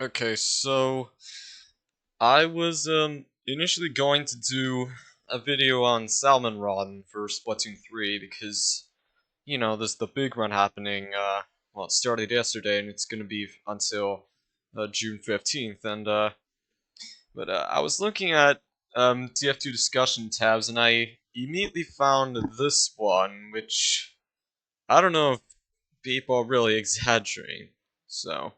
Okay, so I was initially going to do a video on Salmon Rod for Splatoon 3 because there's the big run happening. Well, it started yesterday and it's gonna be until June 15th. But I was looking at TF2 discussion tabs and I immediately found this one, which I don't know if people are really exaggerating. So.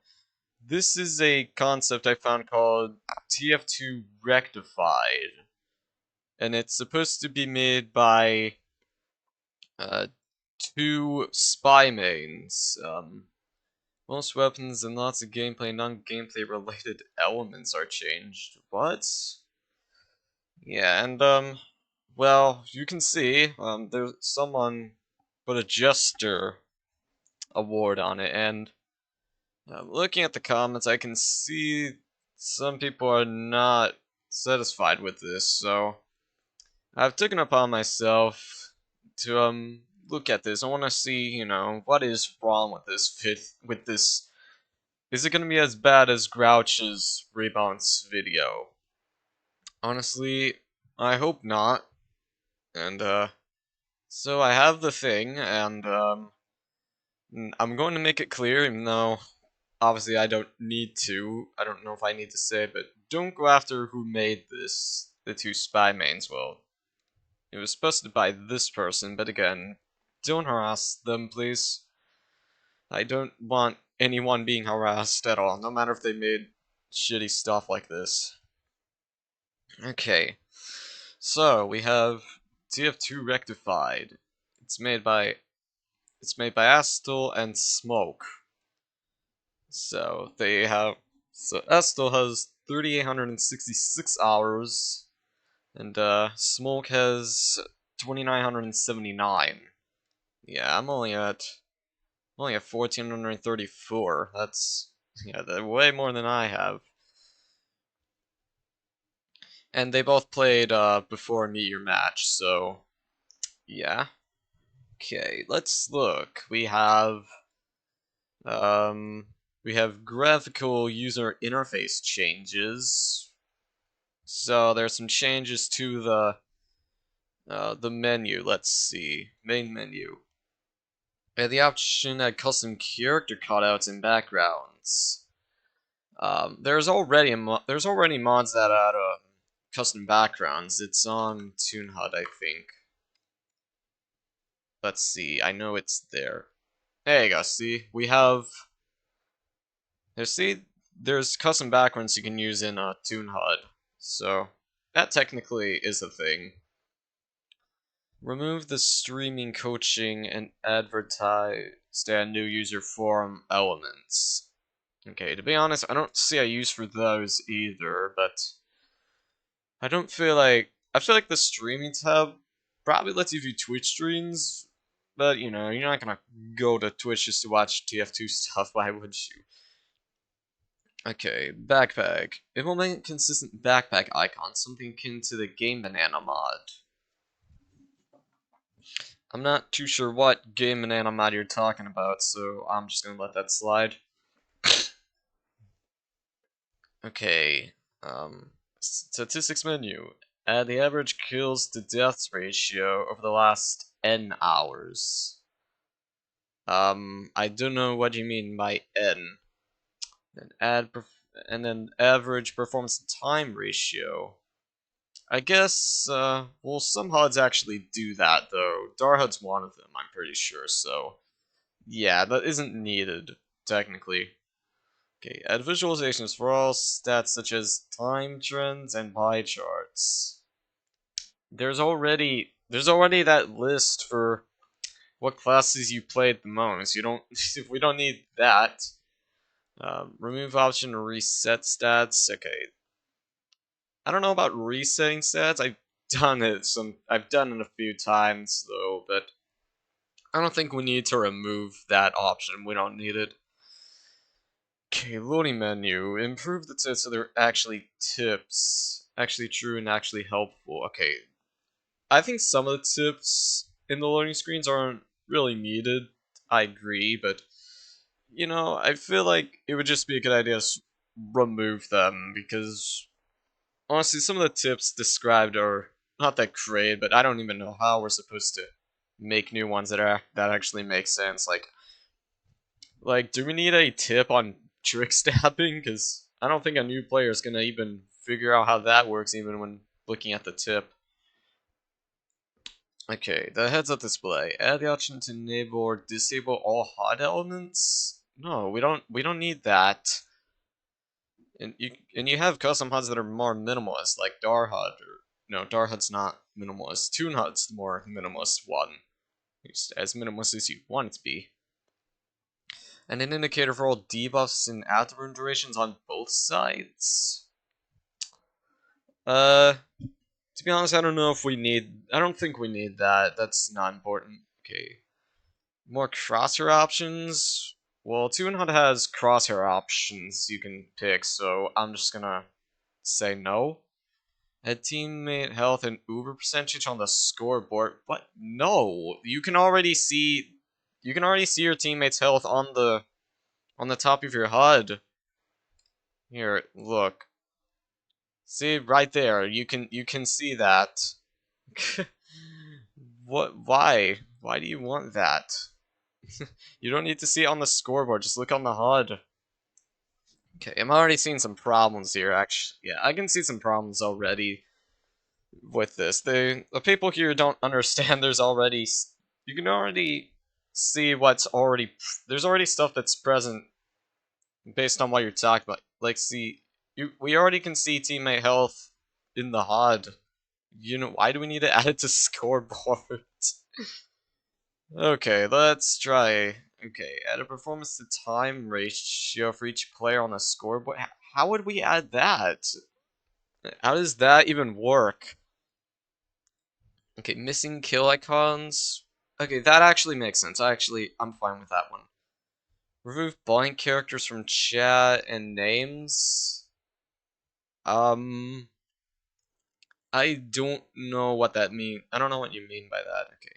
This is a concept I found called TF2 rectified, and it's supposed to be made by uh, two spy mains. Most weapons and lots of gameplay, non-gameplay related elements are changed. What? Yeah, and well, you can see there's someone put a Jester award on it, and looking at the comments, I can see some people are not satisfied with this, so I've taken upon myself to look at this. I want to see, what is wrong with this with this. Is it going to be as bad as Grouch's rebalance video? Honestly, I hope not. And so I have the thing, and I'm going to make it clear, even though obviously I don't need to. I don't know if I need to say it, but don't go after who made this. The two spy mains. Well, it was supposed to be by this person, but again, don't harass them, please. I don't want anyone being harassed at all, no matter if they made shitty stuff like this. Okay, so we have TF2 rectified. It's made by Astel and Smoke. So Estel has 3,866 hours, and Smoke has 2,979. Yeah, I'm only at 1,434. That's way more than I have. And they both played before Meet Your Match, so yeah. Okay, let's look. Um we have graphical user interface changes. So there's some changes to the menu. Let's see, main menu. We have the option to add custom character cutouts and backgrounds. There's already mods that add custom backgrounds. It's on TuneHUD, I think. Let's see. I know it's there. There you go. See, there's custom backgrounds you can use in TuneHUD. So that technically is a thing. Remove the streaming, coaching, and advertise and new user forum elements. Okay, to be honest, I don't see a use for those either, but I feel like the streaming tab probably lets you view Twitch streams, but you're not gonna go to Twitch just to watch TF2 stuff, why would you? Okay, backpack. Implement consistent backpack icons, something akin to the Game Banana mod. I'm not too sure what Game Banana mod you're talking about, so I'm just gonna let that slide. Okay, statistics menu. Add the average kills to deaths ratio over the last N hours. I don't know what you mean by N. And then average performance time ratio. I guess, well, some HUDs actually do that, though. DarHUD's one of them, I'm pretty sure, so yeah, that isn't needed, technically. Okay, add visualizations for all stats such as time trends and pie charts. There's already that list for what classes you played the most. You don't we don't need that. Remove option to reset stats. Okay, I don't know about resetting stats. I've done it a few times though, but I don't think we need to remove that option. We don't need it. Okay, loading menu. Improve the tips so they're actually tips. Actually true and actually helpful. Okay. I think some of the tips in the loading screens aren't really needed. I agree, but I feel like it would just be a good idea. remove them, because honestly, some of the tips described are not that great, but I don't even know how we're supposed to make new ones that actually make sense. Like, do we need a tip on trick stabbing? Because I don't think a new player is gonna even figure out how that works, even when looking at the tip. Okay, the heads-up display. Add the option to enable or disable all HUD elements. No, we don't. We don't need that. And you have custom HUDs that are more minimalist, like Dar HUD. Or no, Dar HUD's not minimalist. Toon HUD's the more minimalist one, as minimalist as you want it to be. And an indicator for all debuffs and afterburn durations on both sides. To be honest, I don't know if we need. I don't think we need that. That's not important. Okay. More crosshair options. Well, Toon HUD has crosshair options you can pick, so I'm just gonna say no. Add teammate health and Uber percentage on the scoreboard. But no, you can already see. You can already see your teammate's health on the top of your HUD. Here, look. See right there. You can see that. What? Why? Why do you want that? You don't need to see it on the scoreboard. Just look on the HUD. Okay, I'm already seeing some problems here. Actually, yeah, I can see some problems already with this. The people here don't understand. You can already see what's already. There's already stuff that's present based on what you're talking about. Like, see, we already can see teammate health in the HUD. You know, why do we need to add it to scoreboard? Okay, let's try. Okay, add a performance to time ratio for each player on the scoreboard. How would we add that? How does that even work? Okay, missing kill icons. Okay, that actually makes sense. I'm fine with that one. Remove blank characters from chat and names. I don't know what that means. I don't know what you mean by that. Okay.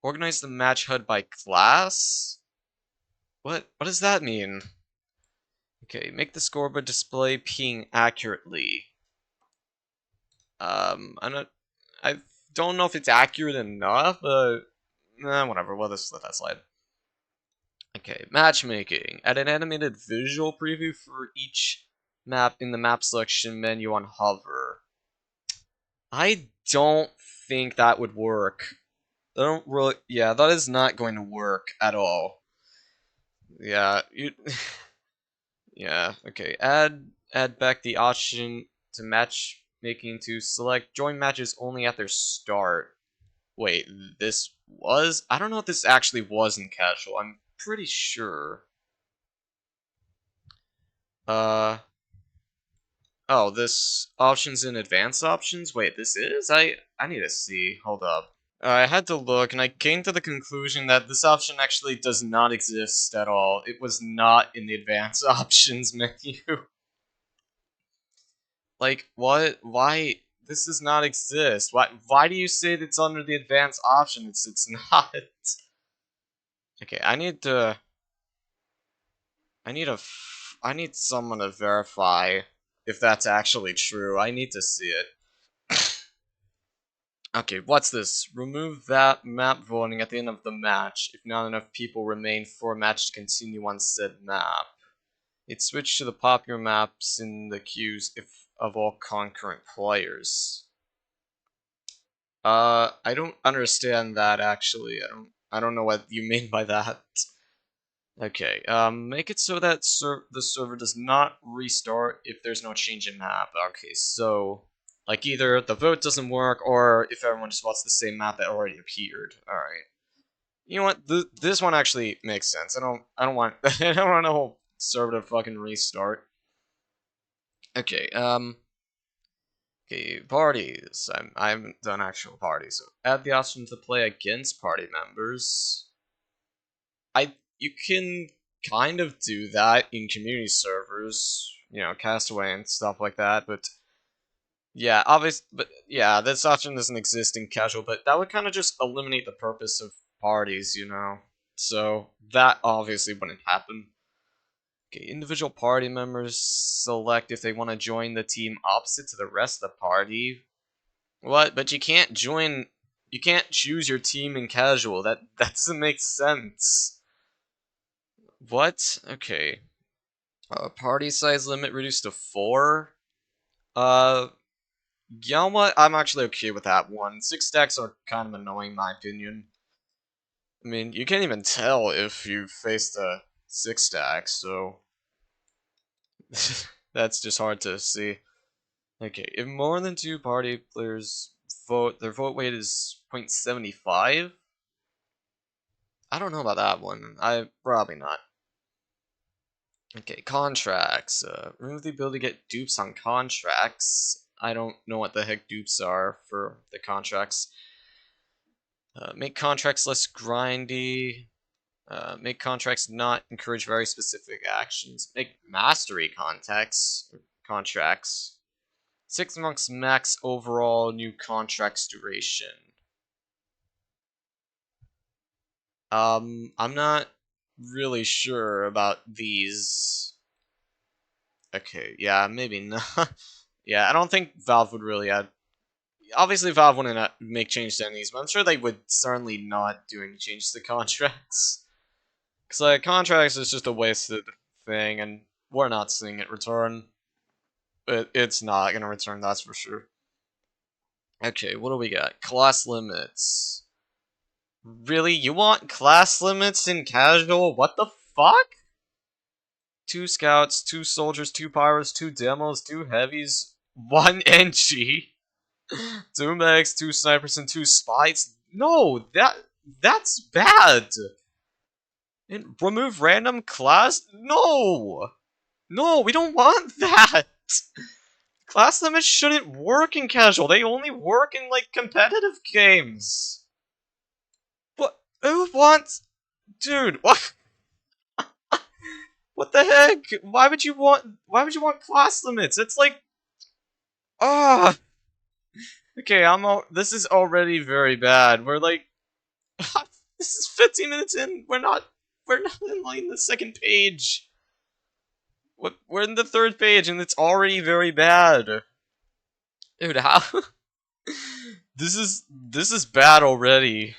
Organize the match HUD by class? What does that mean? Okay, make the scoreboard display ping accurately. I'm not. I don't know if it's accurate enough, but whatever. We'll just let that slide. Okay, matchmaking. Add an animated visual preview for each map in the map selection menu on hover. I don't think that would work. I don't really. Yeah, that is not going to work at all. Yeah, you. Yeah. Okay. Add back the option to matchmaking to select join matches only at their start. Wait, this was? I don't know if this actually was in casual. I'm pretty sure. Uh. Oh, this options in advanced options? Wait, this is? I need to see. Hold up. I had to look, and I came to the conclusion that this option actually does not exist at all. It was not in the advanced options menu. Like, what? Why? This does not exist. Why do you say it's under the advanced option? It's not. Okay, I need someone to verify if that's actually true. I need to see it. Okay, what's this? Remove that map voting at the end of the match if not enough people remain for a match to continue on said map. It switched to the popular maps in the queues if of all concurrent players. I don't understand that actually. I don't know what you mean by that. Okay, make it so that the server does not restart if there's no change in map. Okay, so like either the vote doesn't work or if everyone just wants the same map that already appeared. All right. You know what? This one actually makes sense. I don't want I don't want a whole server to fucking restart. Okay, okay, parties. I haven't done actual parties, so add the option to play against party members. You can kind of do that in community servers, you know, Castaway and stuff like that, but yeah, this option doesn't exist in casual, but that would kind of just eliminate the purpose of parties, you know. So that obviously wouldn't happen. Okay, individual party members select if they want to join the team opposite to the rest of the party. What? But you can't join. You can't choose your team in casual. That doesn't make sense. What? Okay. Party size limit reduced to 4. Uh, you know what? I'm actually okay with that one. 6 stacks are kind of annoying, in my opinion. I mean, you can't even tell if you faced a 6 stack, so that's just hard to see. Okay, if more than 2 party players vote, their vote weight is 0.75. I don't know about that one. I probably not. Okay, contracts. Remove the ability to get dupes on contracts. I don't know what the heck dupes are for the contracts. Make contracts less grindy. Make contracts not encourage very specific actions. Make mastery contracts. 6 months max overall new contracts duration. I'm not really sure about these. Okay, yeah, maybe not. Yeah, I don't think Valve would really add. Obviously, Valve wouldn't make changes to any of these, but I'm sure they would certainly not do any changes to contracts. Because, like, contracts is just a wasted thing, and we're not seeing it return. It's not gonna return, that's for sure. Okay, what do we got? Class limits. Really? You want class limits in casual? What the fuck? 2 scouts, 2 soldiers, 2 pyros, 2 demos, 2 heavies, 1 NG, 2 medics, 2 snipers, and 2 spies? No, that's bad. And remove random class? No! No, we don't want that! Class limits shouldn't work in casual, they only work in, like, competitive games. What? Who wants... Dude, what? What the heck? Why would you want class limits? It's like... Ah! Okay, this is already very bad. We're like... This is 15 minutes in, we're not in, like, the second page. We're in the third page, and it's already very bad. Dude, how... This is bad already.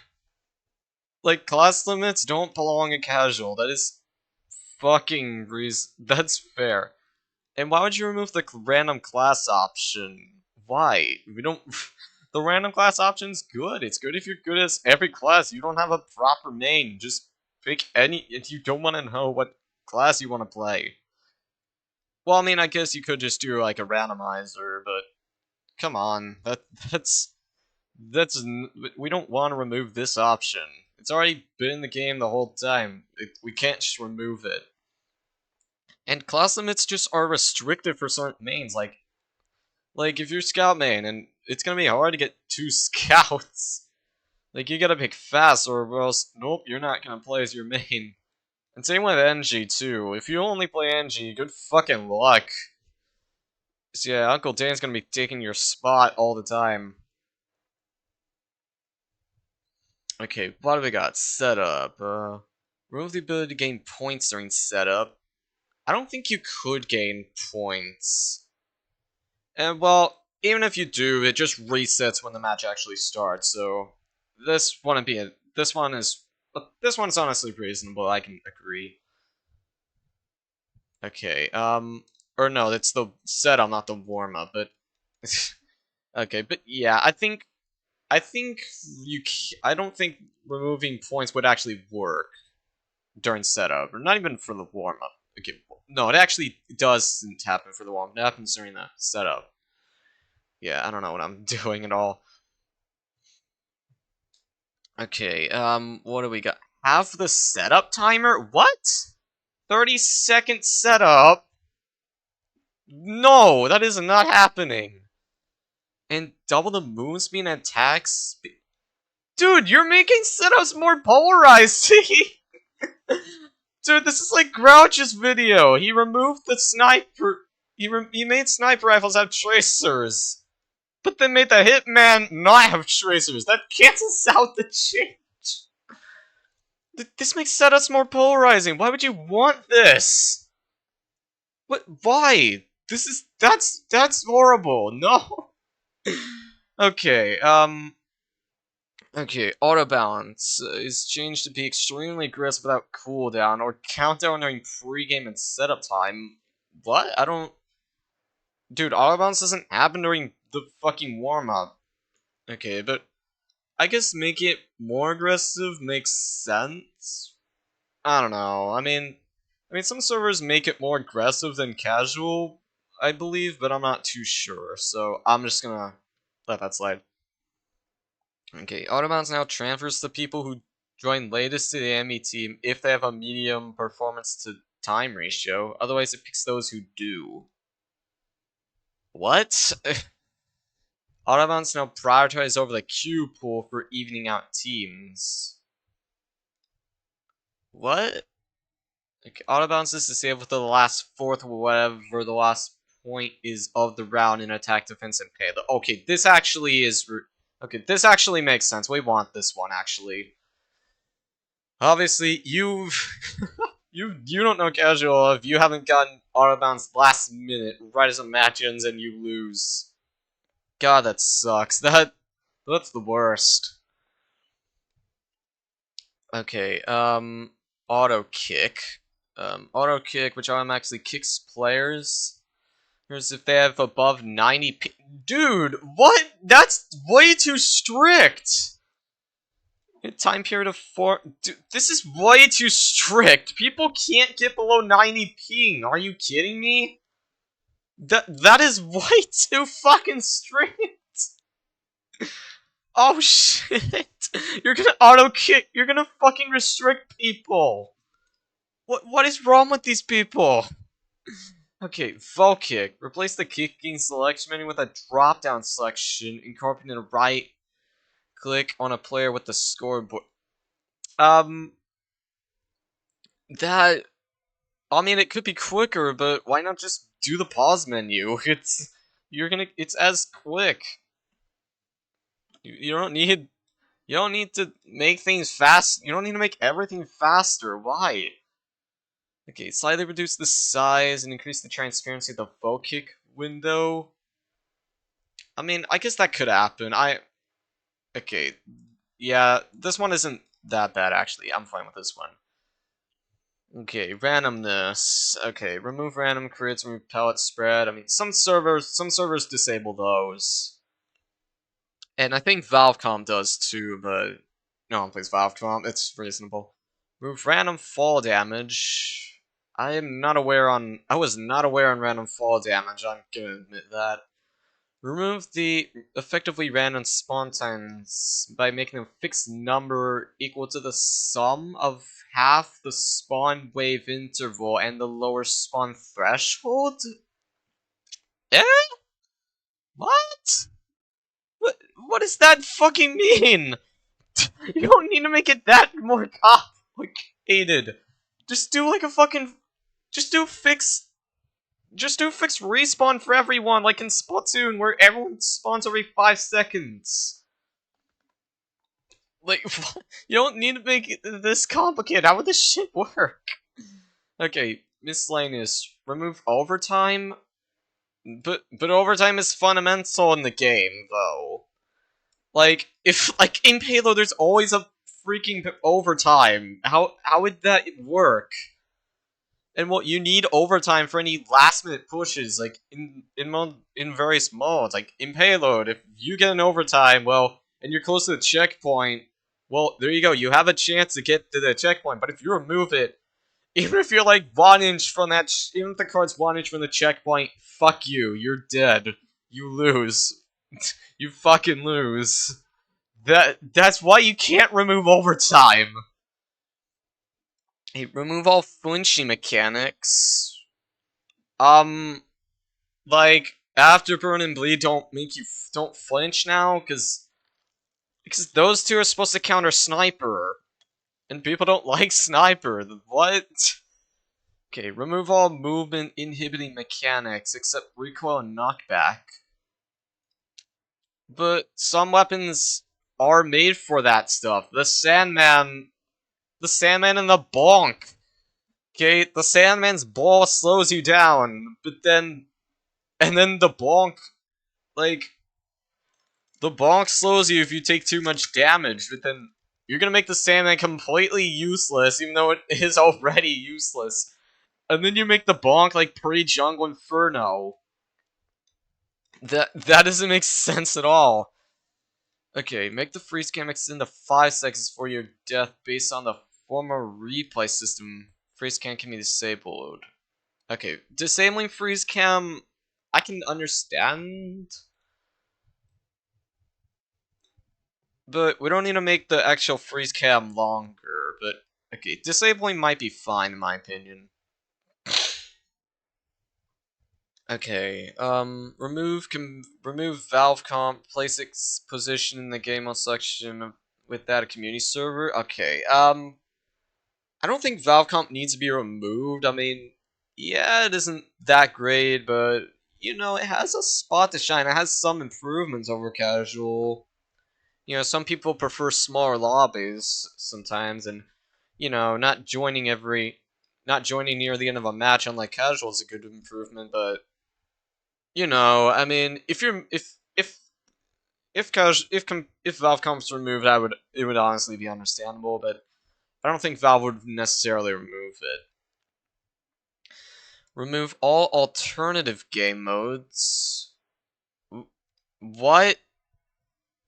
Like, class limits don't belong in casual. That is fucking that's fair. And why would you remove the random class option? Why? We don't... The random class option's good. It's good if you're good at every class. You don't have a proper main. Just pick any... If you don't want to know what class you want to play. Well, I mean, I guess you could just do, like, a randomizer, but... Come on. That's... We don't want to remove this option. It's already been in the game the whole time. We can't just remove it. And class limits just are restricted for certain mains. Like if you're scout main, and it's gonna be hard to get 2 scouts. Like, you gotta pick fast, or else, nope, you're not gonna play as your main. And same with NG, too. If you only play NG, good fucking luck. So yeah, Uncle Dan's gonna be taking your spot all the time. Okay, what do we got? Setup. Remove the ability to gain points during setup. I don't think you could gain points. And, well, even if you do, it just resets when the match actually starts, so... This wouldn't be it. This one's honestly reasonable, I can agree. Okay, or no, that's the setup, not the warm-up, but... Okay, but yeah, I don't think removing points would actually work during setup, or not even for the warm-up. Okay, no, it actually doesn't happen for the warm-up. It happens during the setup. Yeah, I don't know what I'm doing at all. Okay, what do we got? Half the setup timer? What? 30-second setup? No, that is not happening. And double the move speed and attack speed? Dude, you're making setups more polarized! Dude, this is like Grouch's video. He removed the sniper... He made sniper rifles have tracers. But then made the Hitman not have tracers. That cancels out the change. This makes setups more polarizing. Why would you want this? What? Why? That's horrible. No. Okay. Okay. Auto balance is changed to be extremely aggressive without cooldown or countdown during pregame and setup time. What? I don't. Dude, auto balance doesn't happen during the fucking warm up. Okay, but I guess make it more aggressive makes sense. I don't know. I mean, some servers make it more aggressive than casual, I believe, but I'm not too sure. So I'm just gonna let that slide. Okay, Autobounce now transfers to people who join latest to the enemy team if they have a medium performance to time ratio. Otherwise, it picks those who do. What? Autobounce now prioritizes over the queue pool for evening out teams. What? Like, Autobounce is disabled with the last fourth or whatever the last point is of the round in attack, defense, and payload. Okay, this actually is... Okay, this actually makes sense. We want this one, actually. Obviously, you don't know casual if you haven't gotten Autobounce last minute, right as a match ends and you lose. God, that sucks. That's the worst. Okay, auto kick. Auto kick, which automatically kicks players. Here's if they have above 90 Dude, what? That's way too strict! A time period of 4... Dude, this is way too strict! People can't get below 90 ping, are you kidding me? That is way too fucking strict! Oh shit! You're gonna auto kick, you're gonna fucking restrict people! What is wrong with these people? Okay, Vol Kick. Replace the kicking selection menu with a drop-down selection, incorporating a right click on a player with the scoreboard. That... I mean, it could be quicker, but why not just do the pause menu? It's as quick. You don't need... You don't need to make things fast. You don't need to make everything faster. Why? Okay, slightly reduce the size and increase the transparency of the Vol Kick window. I mean, I guess that could happen. Okay, yeah, this one isn't that bad, actually. I'm fine with this one. Okay, randomness. Okay, remove random crits, remove pellet spread. I mean, some servers disable those. And I think Valvecom does too, but no one plays Valvecom. It's reasonable. Remove random fall damage. I was not aware on random fall damage, I'm gonna admit that. Remove the effectively random spawn times by making a fixed number equal to the sum of half the spawn wave interval and the lower spawn threshold? Eh? What? What does that fucking mean? You don't need to make it that more complicated. Just do like a fucking... Just do fixed respawn for everyone, like in Splatoon, where everyone spawns every 5 seconds. Like, you don't need to make it this complicated. How would this shit work? Okay, miscellaneous. Remove overtime? But overtime is fundamental in the game, though. Like, like, in Halo, there's always a freaking overtime. How would that work? And what you need overtime for any last minute pushes, like in various modes, like in payload. If you get an overtime, well, and you're close to the checkpoint, well, there you go. You have a chance to get to the checkpoint. But if you remove it, even if you're like 1 inch from that, even if the card's 1 inch from the checkpoint, fuck you. You're dead. You lose. You fucking lose. That's why you can't remove overtime. Hey, remove all flinching mechanics. Like, after Burn and Bleed don't flinch now, because those two are supposed to counter Sniper. And people don't like Sniper. What? Okay, remove all movement inhibiting mechanics except recoil and knockback. But some weapons are made for that stuff. The Sandman and the Bonk. Okay, the Sandman's ball slows you down, but then and then the bonk, like the bonk slows you if you take too much damage, but then you're gonna make the Sandman completely useless, even though it is already useless. And then you make the bonk like pre-jungle Inferno. That doesn't make sense at all. Okay, make the freeze cam extend to 5 seconds for your death based on the former replay system. Freeze cam can be disabled. Okay, disabling freeze cam, I can understand, but we don't need to make the actual freeze cam longer. But okay, disabling might be fine in my opinion. Okay, remove Valve comp, place its position in the game on selection with that a community server. Okay, I don't think Valve comp needs to be removed. I mean, yeah, it isn't that great, but you know, it has a spot to shine. It has some improvements over casual. You know, some people prefer smaller lobbies sometimes, and you know, not joining near the end of a match, unlike casual, is a good improvement. But you know, I mean, if Valve Comp's removed, it would honestly be understandable, but I don't think Valve would necessarily remove it. Remove all alternative game modes. What?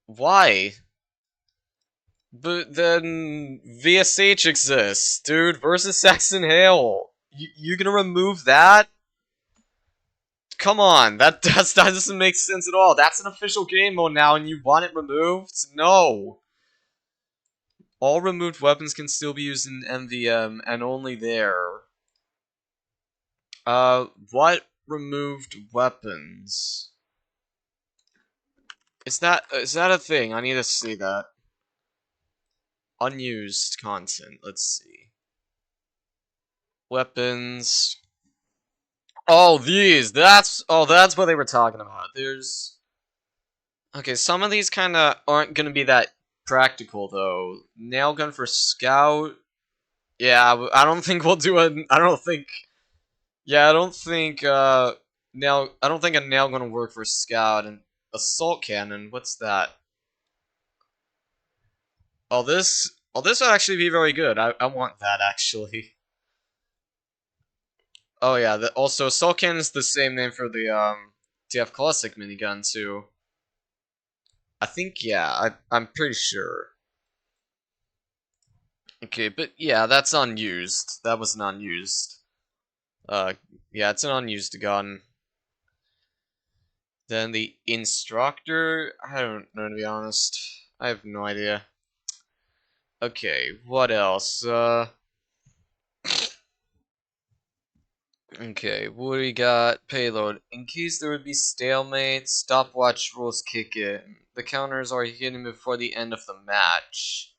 Why? But then VSH exists, dude. Versus Saxon Hale. You gonna remove that? Come on, that doesn't make sense at all. That's an official game mode now, and you want it removed? No. All removed weapons can still be used in MVM, and only there. What removed weapons? Is that a thing? I need to see that. Unused content. Let's see. Weapons. Oh, these. That's what they were talking about. There's okay. Some of these kind of aren't gonna be that practical though. Nail gun for scout. Yeah, I don't think we'll do a. I don't think. Yeah, I don't think. Nail. I don't think a nail gun will work for scout and assault cannon. What's that? Oh, this. Oh, this would actually be very good. I want that actually. Oh yeah. Also, assault cannon is the same name for the TF classic minigun too. I think yeah. I'm pretty sure. Okay, but yeah, that's unused. That was an unused. Yeah, it's an unused gun. Then the instructor, I don't know to be honest. I have no idea. Okay, what else? Okay, what do we got? Payload. In case there would be stalemate, stopwatch rules kick in. The counters are hidden before the end of the match.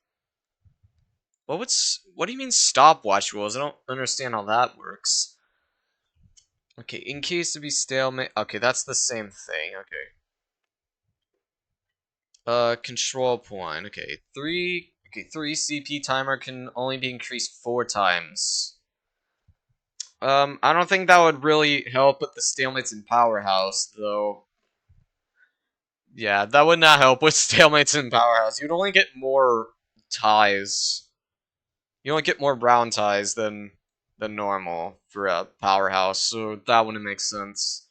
What do you mean stopwatch rules? I don't understand how that works. Okay, in case to be stalemate. Okay, that's the same thing. Okay. Control point. Okay, 3 CP timer can only be increased 4 times. I don't think that would really help with the stalemates in Powerhouse, though. Yeah, that would not help with stalemates in Powerhouse. You'd only get more ties. You only get more brown ties than normal for a Powerhouse, so that wouldn't make sense.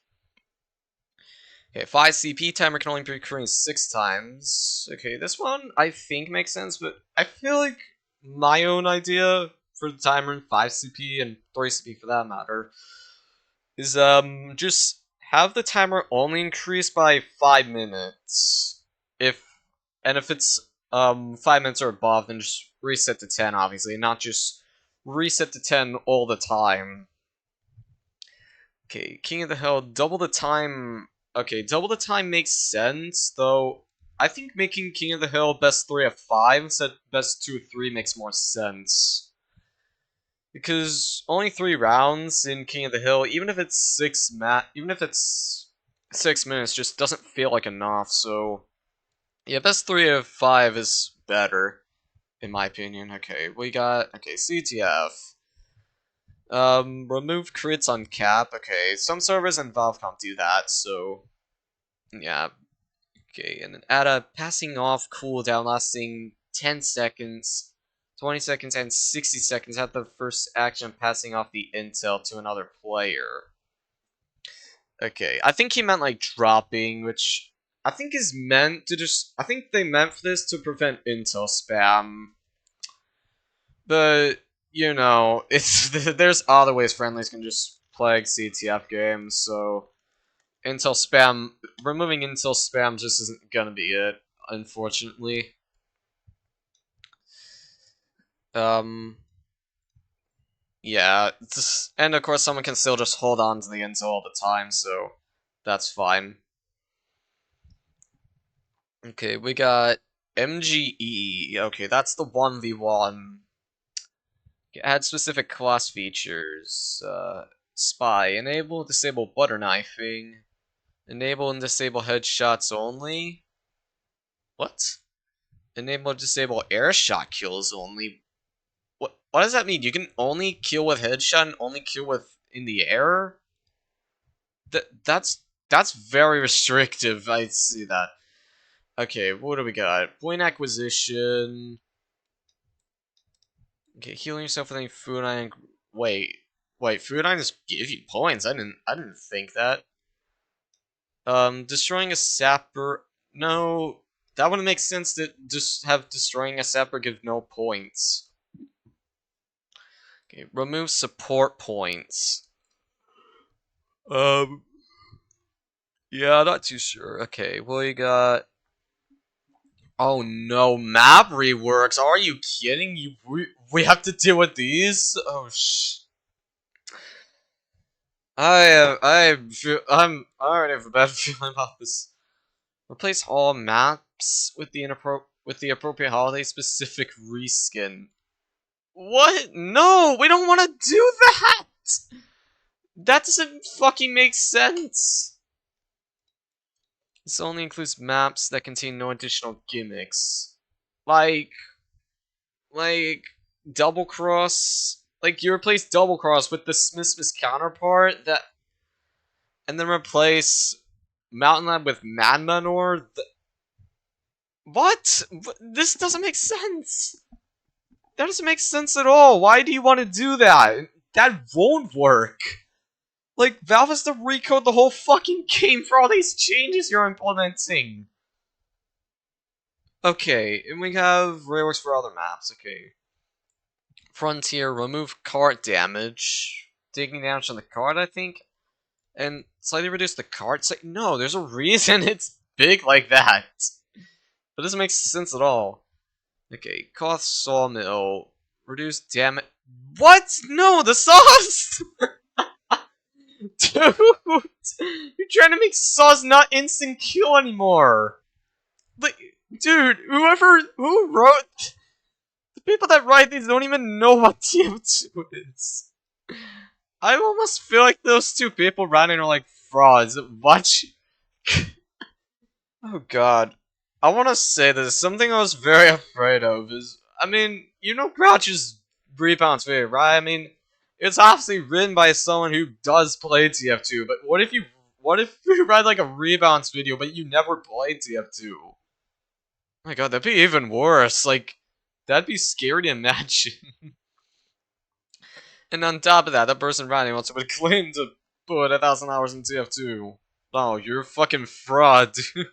Okay, 5 CP timer can only be increased 6 times. Okay, this one I think makes sense, but I feel like my own idea for the timer in 5 CP and 3 CP for that matter is just have the timer only increase by 5 minutes. If it's 5 minutes or above, then just reset to 10 obviously, not just reset to 10 all the time. Okay, King of the Hill, double the time. Okay, double the time makes sense, though. I think making King of the Hill best 3 of 5 instead of best 2 of 3 makes more sense. Because only 3 rounds in King of the Hill, even if it's 6 minutes, just doesn't feel like enough, so yeah, best 3 of 5 is better, in my opinion. Okay, we got CTF. Remove crits on cap. Okay, some servers and Valve can't do that, so yeah. Okay, and then add a passing off cooldown lasting 10 seconds, 20 seconds, and 60 seconds at the first action passing off the intel to another player. Okay, I think he meant like dropping, which I think is meant to just. I think they meant for this to prevent intel spam. But, you know, it's there's other ways friendlies can just plague CTF games, so intel spam, removing intel spam just isn't gonna be it, unfortunately. Um, yeah, and of course someone can still just hold on to the intel all the time, so that's fine. Okay, we got MGE. Okay, that's the 1v1. Add specific class features. Spy. Enable, disable butter knifing. Enable and disable headshots only. What? Enable and disable air shot kills only. What does that mean? You can only kill with headshot and only kill with in the air? That's very restrictive. I see that. Okay, what do we got? Point acquisition. Okay, healing yourself with any food iron. Wait, food items give you points. I didn't think that. Destroying a sapper. No, that wouldn't make sense to just have destroying a sapper give no points. Okay, remove support points. Um, yeah, not too sure. Okay, well you got. Oh no, map reworks. Are you kidding? We have to deal with these? Oh sh. I already have a bad feeling about this. Replace all maps with the appropriate holiday specific reskin. What? No, we don't want to do that. That doesn't fucking make sense. This only includes maps that contain no additional gimmicks, like like double cross. Like you replace double cross with the Smith's counterpart that, and then replace Mountain Lab with Mad Manor. What? This doesn't make sense. That doesn't make sense at all. Why do you want to do that? That won't work. Like, Valve has to recode the whole fucking game for all these changes you're implementing. Okay, and we have reworks for other maps. Okay. Frontier, remove cart damage. Digging damage on the cart, I think. And slightly reduce the cart. It's like, no, there's a reason it's big like that. That doesn't make sense at all. Okay, Koth Sawmill. Reduce damage. What? No, the saws! Dude! You're trying to make saws not instant kill anymore! Like, dude, who wrote... The people that write these don't even know what TF2 is. I almost feel like those two people writing are like frauds. What? Oh god. I want to say this. Something I was very afraid of is... I mean, you know Grouch's rebounds video, right? I mean, it's obviously written by someone who does play TF2, but what if you write like a rebounds video, but you never played TF2? Oh my god, that'd be even worse. Like, that'd be scary to imagine. And on top of that, that person writing also would claim to put 1,000 hours in TF2. Oh, you're a fucking fraud, dude.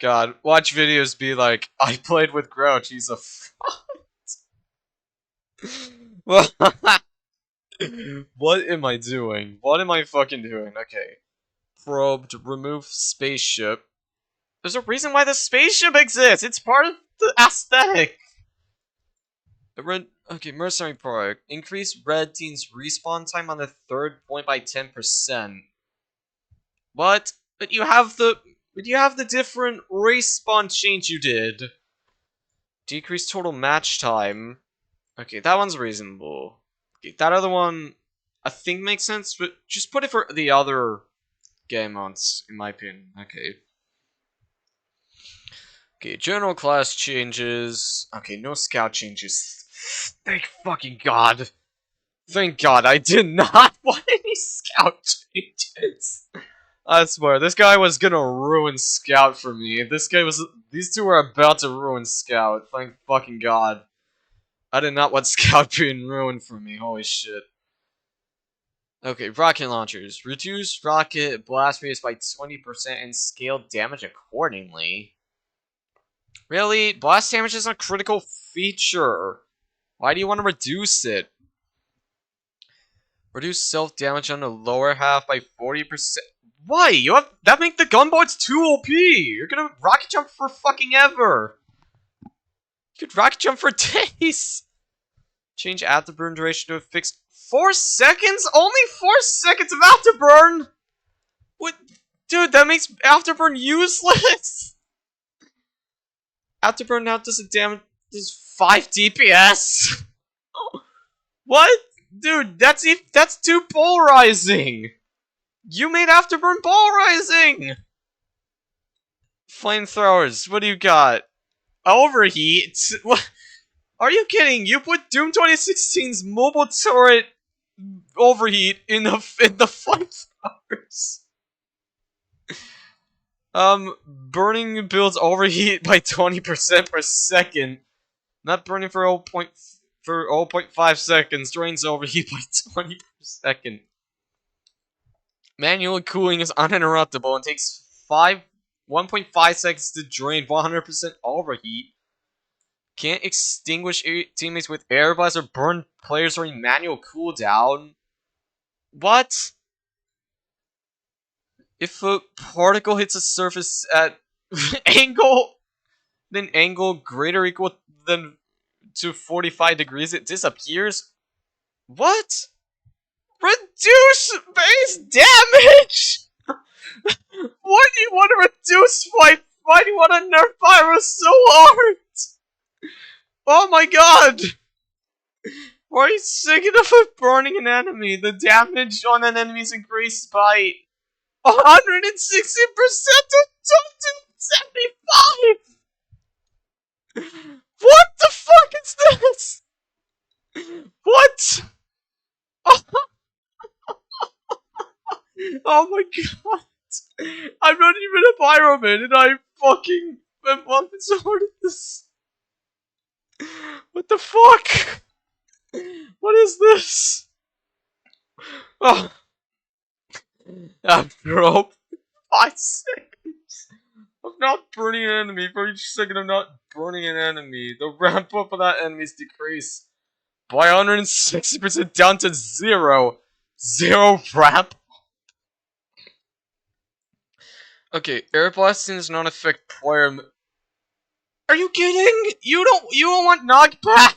God, watch videos be like, I played with Grouch, he's a fraud. Well, what am I doing? What am I fucking doing? Okay. Probe to remove spaceship. There's a reason why the spaceship exists! It's part of the aesthetic! Okay, Mercenary Product. Increase Red Team's respawn time on the third point by 10%. What? But you have the different respawn change you did. Decrease total match time. Okay, that one's reasonable. Okay, that other one, I think makes sense, but just put it for the other game modes, in my opinion. Okay. Okay, general class changes. Okay, no scout changes. Thank fucking god. Thank God I did not want any scout changes. I swear, this guy was gonna ruin Scout for me. These two were about to ruin Scout. Thank fucking God. I did not want Scout being ruined for me. Holy shit. Okay, rocket launchers. Reduce rocket blast radius by 20% and scale damage accordingly. Really? Blast damage is a critical feature. Why do you want to reduce it? Reduce self-damage on the lower half by 40%. Why? That makes the gunboats too OP! You're gonna rocket jump for fucking ever! You could rocket jump for days! Change afterburn duration to a fixed 4 seconds? Only 4 seconds of afterburn? What? Dude, that makes afterburn useless! Afterburn now does does 5 DPS? What? Dude, that's too polarizing! You made Afterburn polarizing! Flamethrowers, what do you got? Overheat? What? Are you kidding? You put Doom 2016's mobile turret overheat in the flamethrowers. Burning builds overheat by 20% per second. Not burning for 0.5 seconds. Drains overheat by 20 per second. Manual cooling is uninterruptible and takes 1.5 seconds to drain 100% overheat. Can't extinguish teammates with air blast or burn players during manual cooldown. What? If a particle hits a surface at angle greater or equal than to 45 degrees, it disappears? What? Reduce base damage! Why do you want to reduce fight? Why do you want to nerf Pyro so hard? Oh my god! Why are you thinking of burning an enemy? The damage on an enemy is increased by 160% to 275! What the fuck is this? What? Oh my god! I'm not even a pyroman and I fucking am on so hard at this. What the fuck? What is this? Oh. After all 5 seconds of not burning an enemy, for each second of not burning an enemy, the ramp up of that enemy is decreased by 160% down to 0. 0 ramp. Okay, air blasting does not affect player. Are you kidding? You don't want knockback.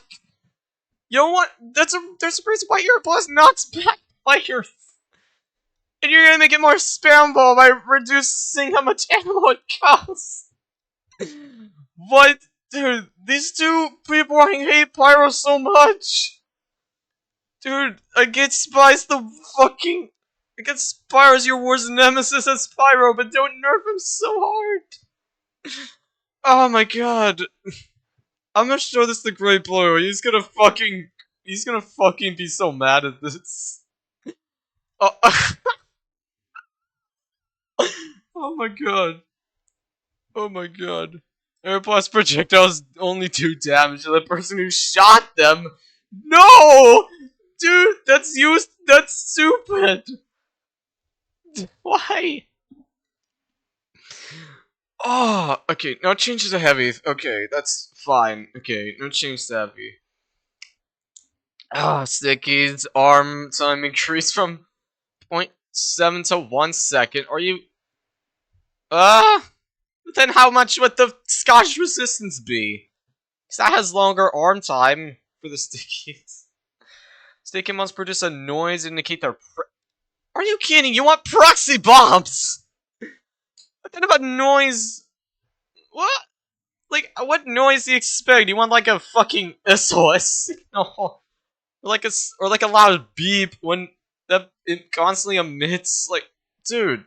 You don't want. There's a reason why air blast knocks back players. And you're gonna make it more spammable by reducing how much ammo it costs. What? Dude, these two people hate Pyro so much. Dude, against Spy's against Pyro's your worst nemesis as Pyro, but don't nerf him so hard. Oh my god. I'm gonna show this to Grey Blue. He's gonna fucking be so mad at this. Oh, oh my god. Oh my god. Air blast projectiles only do damage to the person who shot them. No! Dude, that's stupid. Why? Oh, okay, no change to heavy. Okay, that's fine. Okay, no change to heavy. Ah, Sticky's arm time increased from 0.7 to 1 second. Are you... Then how much would the Scotch resistance be? Because that has longer arm time for the Stickies. Sticky must produce a noise to indicate their Are you kidding? You want proxy bombs? What kind of a noise? What? Like, what noise do you expect? You want like a fucking SOS signal? Or like a loud beep when it constantly emits? Like, dude,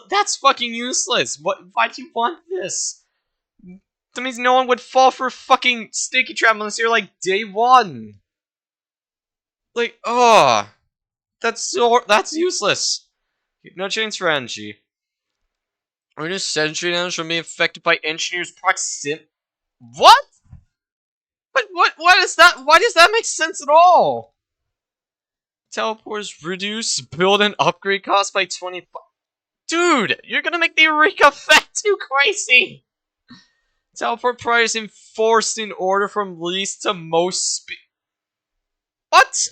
that's fucking useless. Why do you want this? That means no one would fall for fucking sticky trap unless you're like day 1. Like, oh, that's useless. No chance for energy. Reduce sentry damage from being affected by engineer's proximity. What? What is that? Why does that make sense at all? Teleporters reduce build and upgrade cost by 20. Dude, you're gonna make the Eureka effect too crazy! Teleport price enforced in order from least to most speed. What?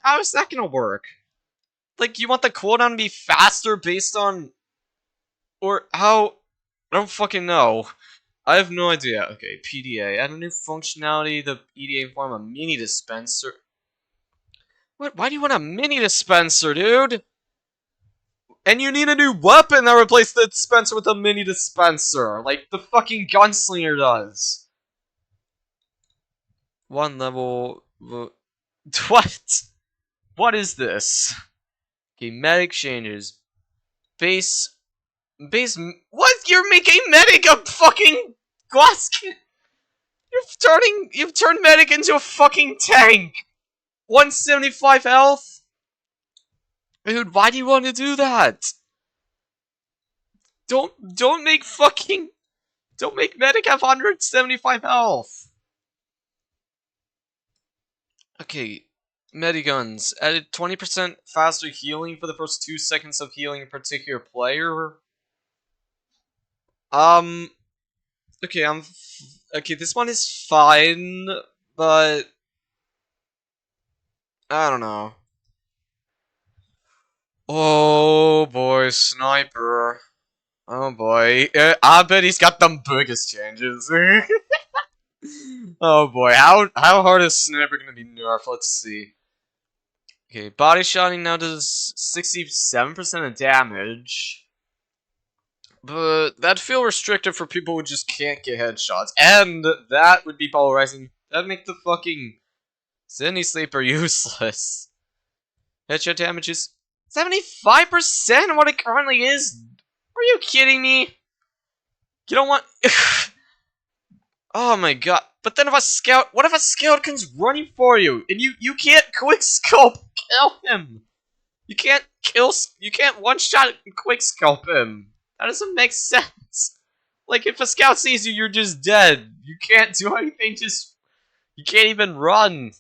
How is that gonna work? Like, you want the cooldown to be faster based on... Or how... I don't fucking know. I have no idea. Okay, PDA. Add a new functionality, the EDA form a mini dispenser. What? Why do you want a mini dispenser, dude? And you need a new weapon that replaces the dispenser with a mini dispenser, like the fucking gunslinger does. One level... What? What is this? Okay, medic changes. Base... What? You're making medic a fucking glass... You've turned medic into a fucking tank! 175 health? Dude, why do you want to do that? Don't make medic have 175 health. Okay, mediguns added 20% faster healing for the first 2 seconds of healing a particular player. Okay, okay, this one is fine, but I don't know. Oh boy, sniper. Oh boy, I bet he's got the biggest changes. Oh boy, how hard is sniper gonna be nerfed? Let's see. Okay, body shotting now does 67% of damage. But that'd feel restrictive for people who just can't get headshots. And that would be polarizing. That'd make the fucking Sydney Sleeper useless. Headshot damage is 75% of what it currently is? Are you kidding me? You don't want... Oh my god. But then if a scout... What if a scout comes running for you? And you can't quickscope kill him? You can't one-shot and quickscope him. That doesn't make sense. Like, if a scout sees you, you're just dead. You can't do anything, you can't even run.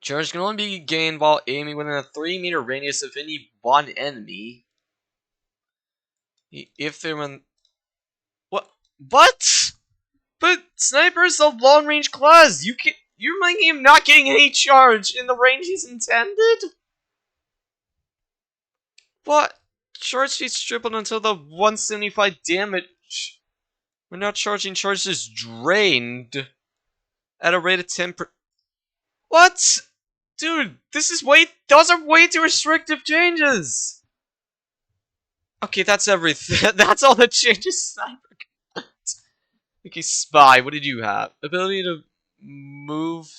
Charge can only be gained while aiming within a 3-meter radius of any one enemy. If they're in... What? What? But sniper is a long-range class. You're making him not getting any charge in the range he's intended? What? Charge speed's tripled until the 175 damage. We're now charging charge is drained at a rate of 10 per... What? Dude, those are way too restrictive changes! Okay, that's everything. That's all the changes sniper got. Okay, spy, what did you have? Ability to move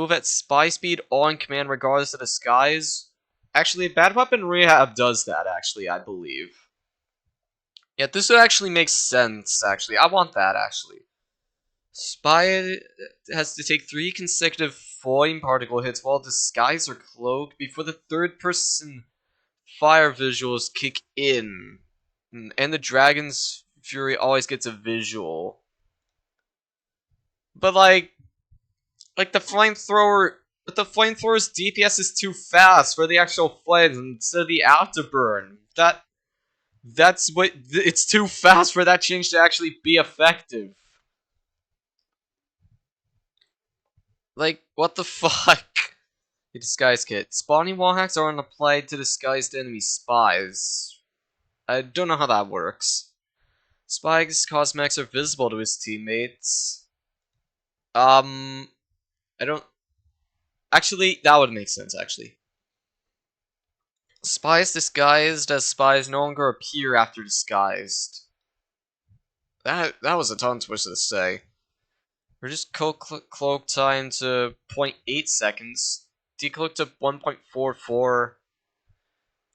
at spy speed on command regardless of disguise. Actually, Bad Weapon Rehab does that, actually, I believe. Yeah, this would actually make sense, actually. I want that, actually. Spy has to take 3 consecutive flame particle hits while disguised or cloaked before the third-person fire visuals kick in. And the Dragon's Fury always gets a visual. But, like the flamethrower... But the flamethrower's DPS is too fast for the actual flames instead of the afterburn. That's what... It's too fast for that change to actually be effective. Like, what the fuck? The disguise kit. Spawning wall hacks are applied to disguised enemy spies. I don't know how that works. Spy's cosmetics are visible to his teammates. I don't... Actually, that would make sense, actually. Spies disguised as spies no longer appear after disguised. That was a tongue twister to say. Reduce cloak time to 0.8 seconds. Decloak to 1.44.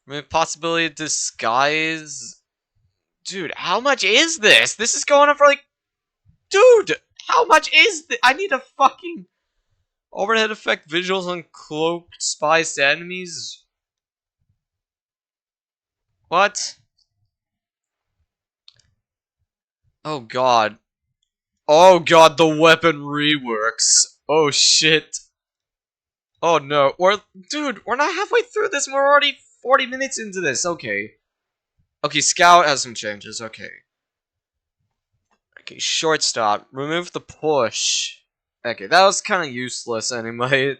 I mean, possibility of disguise. Dude, how much is this? This is going on for like... Dude, how much is this? I need a fucking... Overhead effect visuals on cloaked spies to enemies. What? Oh god. Oh god, the weapon reworks. Oh shit. Oh no. Dude, we're not halfway through this and we're already 40 minutes into this. Okay. Okay, Scout has some changes. Okay. Okay, shortstop. Remove the push. Okay, that was kind of useless anyway.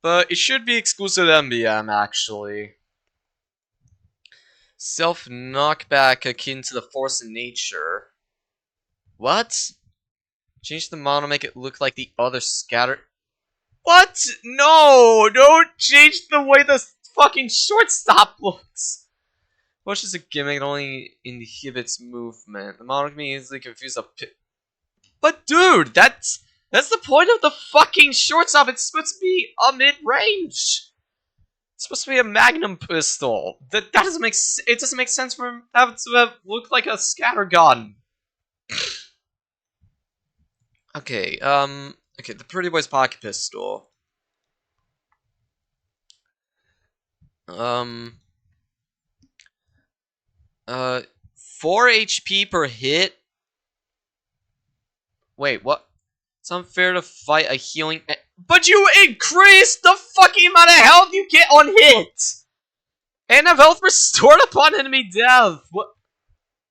But it should be exclusive to MBM, actually. Self-knockback akin to the force of nature. What? Change the model, make it look like the other scatter. What? No! Don't change the way the fucking shortstop looks! Push is a gimmick that only inhibits movement. The model can be easily confused a pit. But dude, that's the point of the fucking shortstop. It's supposed to be a mid-range. It's supposed to be a magnum pistol. That doesn't make it doesn't make sense for him to have to look like a scattergun. Okay, okay, the Pretty Boy's pocket pistol. 4 HP per hit. Wait, what? It's unfair to fight a healing. But you increase the fucking amount of health you get on hit, and have health restored upon enemy death. What?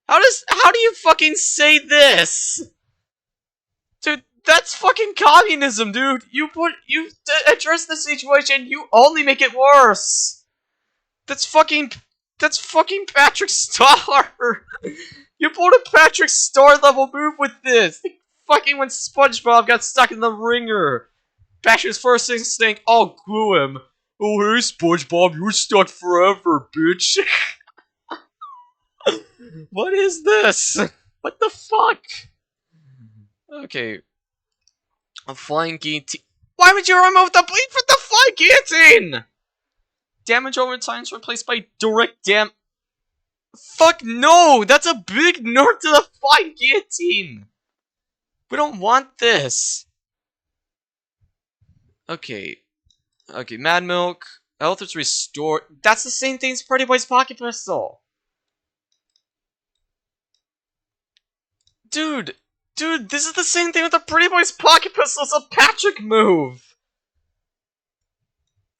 How do you fucking say this, dude? That's fucking communism, dude. You address the situation, you only make it worse. That's fucking Patrick Star. You pulled a Patrick Star level move with this. Fucking when SpongeBob got stuck in the ringer. Patrick's first instinct, I'll glue him. Oh hey SpongeBob, you're stuck forever, bitch. What is this? What the fuck? Okay. A flying guillotine. Why would you remove the bleed from the flying guillotine? Damage over time is replaced by direct Fuck no! That's a big nerf to the flying guillotine! We don't want this! Okay. Okay, Mad Milk. Health is restored. That's the same thing as Pretty Boy's pocket pistol! Dude! Dude, this is the same thing with the Pretty Boy's pocket pistol! It's a Patrick move!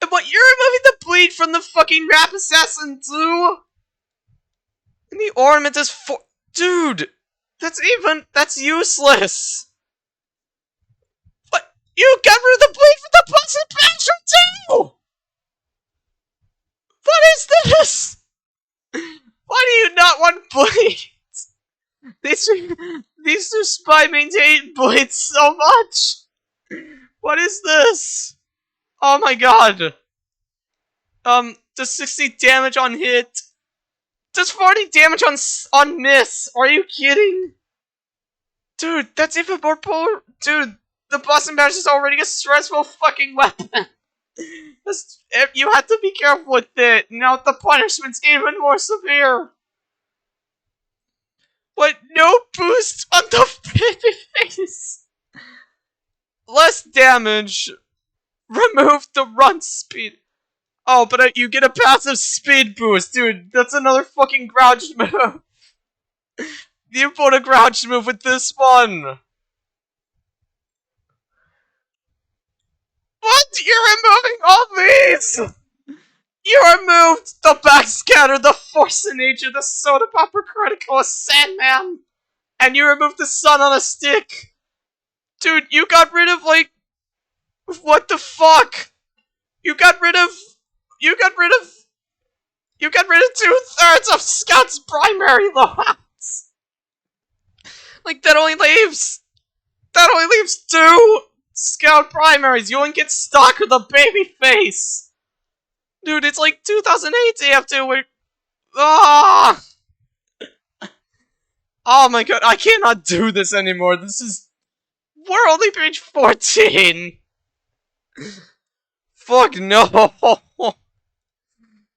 And what, you're removing the bleed from the fucking Rap Assassin too?! And the ornament is for- Dude! That's useless! What? You got rid of the bleed from the boss and Patrick too! What is this? Why do you not want blades? These two spy maintain blades so much! What is this? Oh my god! Does 60 damage on hit? Does 40 damage on miss? Are you kidding? Dude, that's even more polar. Dude, the Boston Bash is already a stressful fucking weapon. You have to be careful with it. Now the punishment's even more severe. What? No boost on the baby face. Less damage. Remove the run speed. Oh, but you get a passive speed boost, dude. That's another fucking grouch move. You put a grouch move with this one. What? You're removing all these. You removed the backscatter, the force of nature, the soda popper critical, a Sandman, and you removed the sun on a stick. Dude, you got rid of like, what the fuck? You got rid of 2/3 of Scout's primary loadouts! Like, that only leaves 2 Scout primaries! You only get stock with a baby face! Dude, it's like 2008 TF2 where... Ah! Oh my god, I cannot do this anymore, we're only page 14! Fuck no!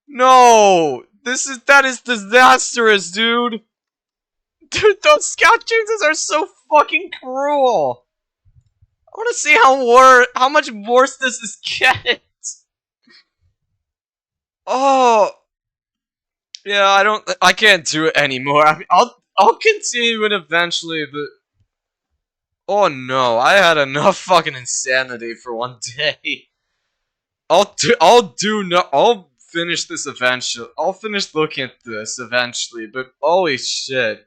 No! That is disastrous, dude! Dude, those scout changes are so fucking cruel! want to see how much worse this is get. Oh, yeah, I can't do it anymore. I mean, I'll continue it eventually, but oh no, I had enough fucking insanity for one day. I'll finish this eventually. I'll finish looking at this eventually, but holy shit.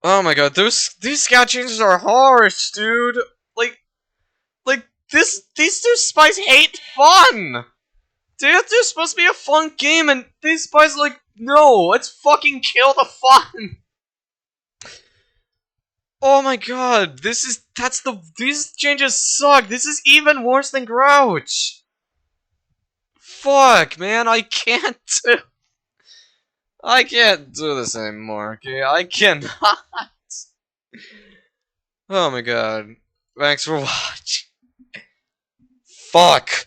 Oh my god, these scout changes are harsh, dude. Like these two spies hate fun. TF2 is supposed to be a fun game, and these spies are like, no, let's fucking kill the fun. Oh my god, these changes suck. This is even worse than Grouch. Fuck, man, I can't do this anymore, okay? I cannot. Oh my god. Thanks for watching. Fuck.